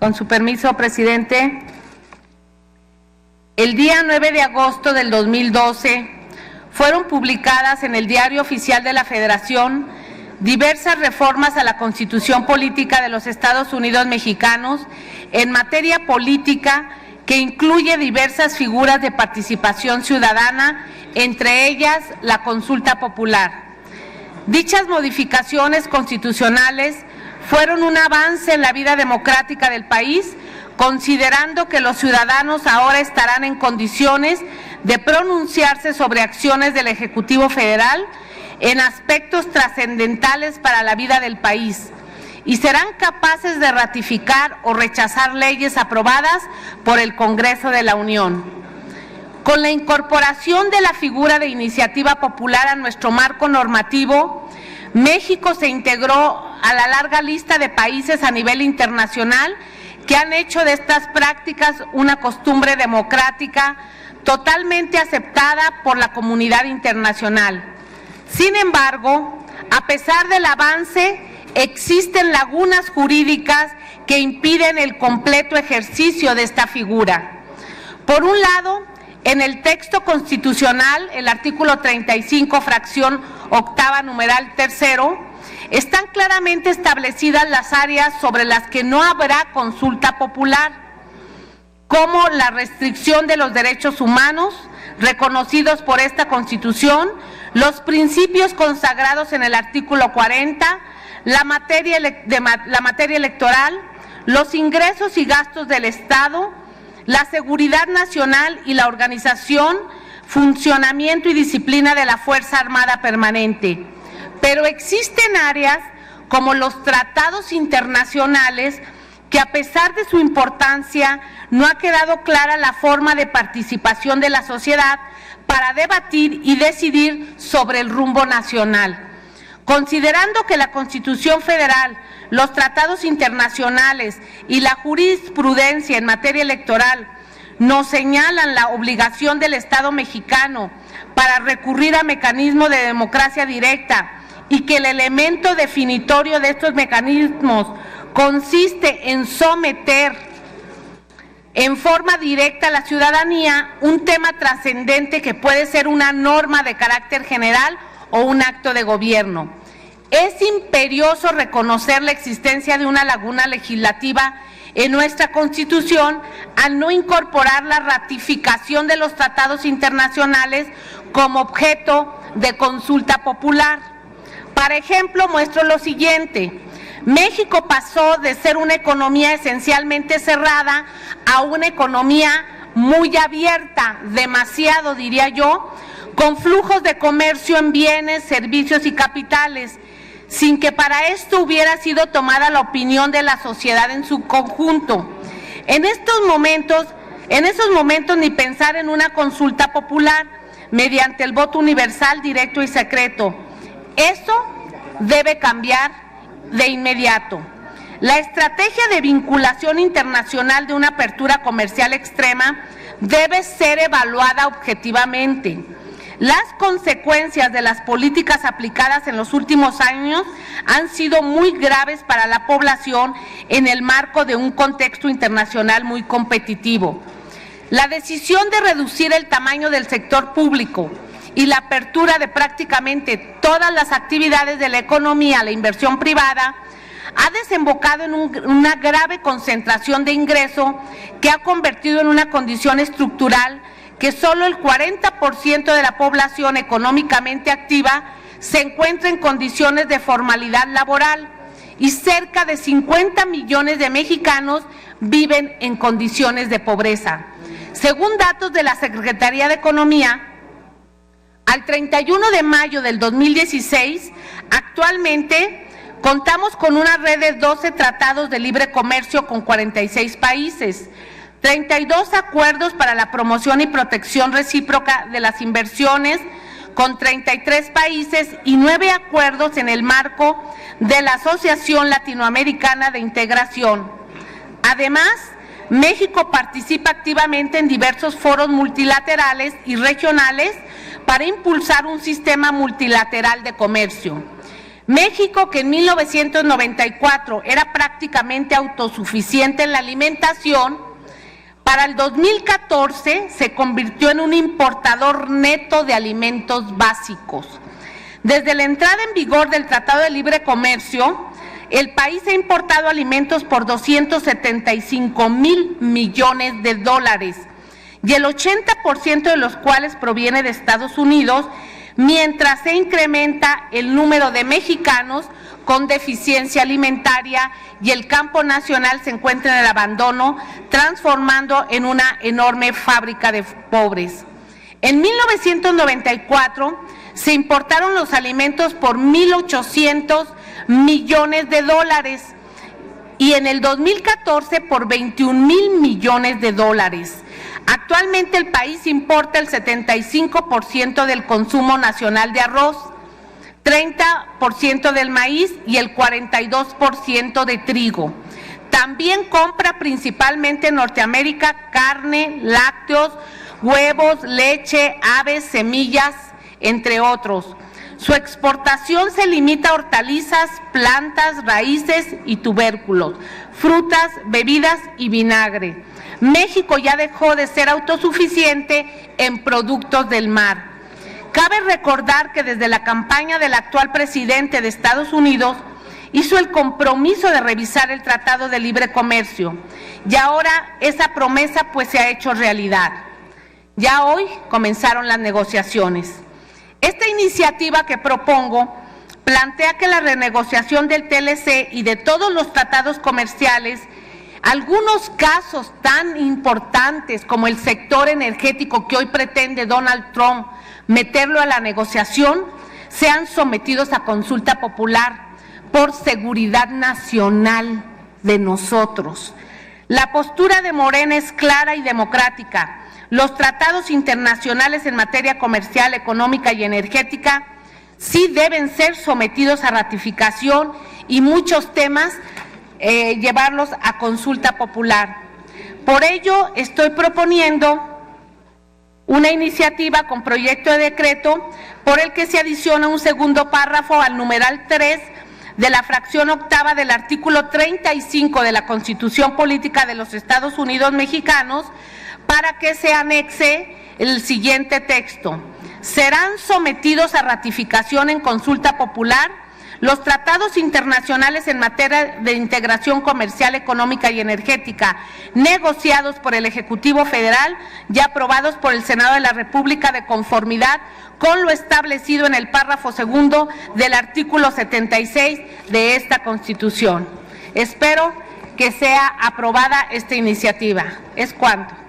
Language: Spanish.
Con su permiso, presidente. El día 9 de agosto del 2012 fueron publicadas en el Diario Oficial de la Federación diversas reformas a la Constitución Política de los Estados Unidos Mexicanos en materia política que incluye diversas figuras de participación ciudadana, entre ellas la consulta popular. Dichas modificaciones constitucionales fueron un avance en la vida democrática del país, considerando que los ciudadanos ahora estarán en condiciones de pronunciarse sobre acciones del Ejecutivo Federal en aspectos trascendentales para la vida del país y serán capaces de ratificar o rechazar leyes aprobadas por el Congreso de la Unión. Con la incorporación de la figura de iniciativa popular a nuestro marco normativo, México se integró a la larga lista de países a nivel internacional que han hecho de estas prácticas una costumbre democrática totalmente aceptada por la comunidad internacional. Sin embargo, a pesar del avance, existen lagunas jurídicas que impiden el completo ejercicio de esta figura. Por un lado, en el texto constitucional, el artículo 35, fracción octava, numeral tercero, están claramente establecidas las áreas sobre las que no habrá consulta popular, como la restricción de los derechos humanos reconocidos por esta Constitución, los principios consagrados en el artículo 40, la materia electoral, los ingresos y gastos del Estado, la seguridad nacional y la organización, funcionamiento y disciplina de la Fuerza Armada Permanente. Pero existen áreas como los tratados internacionales que, a pesar de su importancia, no ha quedado clara la forma de participación de la sociedad para debatir y decidir sobre el rumbo nacional. Considerando que la Constitución Federal, los tratados internacionales y la jurisprudencia en materia electoral nos señalan la obligación del Estado mexicano para recurrir a mecanismos de democracia directa y que el elemento definitorio de estos mecanismos consiste en someter en forma directa a la ciudadanía un tema trascendente que puede ser una norma de carácter general o un acto de gobierno. Es imperioso reconocer la existencia de una laguna legislativa en nuestra Constitución al no incorporar la ratificación de los tratados internacionales como objeto de consulta popular. Para ejemplo, muestro lo siguiente: México pasó de ser una economía esencialmente cerrada a una economía muy abierta, demasiado diría yo, con flujos de comercio en bienes, servicios y capitales, sin que para esto hubiera sido tomada la opinión de la sociedad en su conjunto. En esos momentos ni pensar en una consulta popular mediante el voto universal, directo y secreto. Eso debe cambiar de inmediato. La estrategia de vinculación internacional de una apertura comercial extrema debe ser evaluada objetivamente. Las consecuencias de las políticas aplicadas en los últimos años han sido muy graves para la población en el marco de un contexto internacional muy competitivo. La decisión de reducir el tamaño del sector público y la apertura de prácticamente todas las actividades de la economía a la inversión privada ha desembocado en una grave concentración de ingreso que ha convertido en una condición estructural que solo el 40% de la población económicamente activa se encuentra en condiciones de formalidad laboral y cerca de 50 millones de mexicanos viven en condiciones de pobreza. Según datos de la Secretaría de Economía, al 31 de mayo del 2016, actualmente contamos con una red de 12 tratados de libre comercio con 46 países, 32 acuerdos para la promoción y protección recíproca de las inversiones con 33 países y 9 acuerdos en el marco de la Asociación Latinoamericana de Integración. Además, México participa activamente en diversos foros multilaterales y regionales para impulsar un sistema multilateral de comercio. México, que en 1994 era prácticamente autosuficiente en la alimentación, para el 2014 se convirtió en un importador neto de alimentos básicos. Desde la entrada en vigor del Tratado de Libre Comercio, el país ha importado alimentos por 275,000 millones de dólares, y el 80% de los cuales proviene de Estados Unidos, mientras se incrementa el número de mexicanos con deficiencia alimentaria y el campo nacional se encuentra en el abandono, transformando en una enorme fábrica de pobres. En 1994 se importaron los alimentos por 1,800 millones de dólares y en el 2014 por 21,000 millones de dólares. Actualmente el país importa el 75% del consumo nacional de arroz, 30% del maíz y el 42% de trigo. También compra principalmente en Norteamérica carne, lácteos, huevos, leche, aves, semillas, entre otros. Su exportación se limita a hortalizas, plantas, raíces y tubérculos, frutas, bebidas y vinagre. México ya dejó de ser autosuficiente en productos del mar. Cabe recordar que desde la campaña del actual presidente de Estados Unidos hizo el compromiso de revisar el Tratado de Libre Comercio y ahora esa promesa pues se ha hecho realidad. Ya hoy comenzaron las negociaciones. Esta iniciativa que propongo plantea que la renegociación del TLC y de todos los tratados comerciales, algunos casos tan importantes como el sector energético que hoy pretende Donald Trump meterlo a la negociación, sean sometidos a consulta popular por seguridad nacional de nosotros. La postura de Morena es clara y democrática. Los tratados internacionales en materia comercial, económica y energética sí deben ser sometidos a ratificación y muchos temas llevarlos a consulta popular. Por ello, estoy proponiendo una iniciativa con proyecto de decreto por el que se adiciona un segundo párrafo al numeral 3 de la fracción octava del artículo 35 de la Constitución Política de los Estados Unidos Mexicanos para que se anexe el siguiente texto. Serán sometidos a ratificación en consulta popular los tratados internacionales en materia de integración comercial, económica y energética, negociados por el Ejecutivo Federal y aprobados por el Senado de la República de conformidad con lo establecido en el párrafo segundo del artículo 76 de esta Constitución. Espero que sea aprobada esta iniciativa. Es cuanto.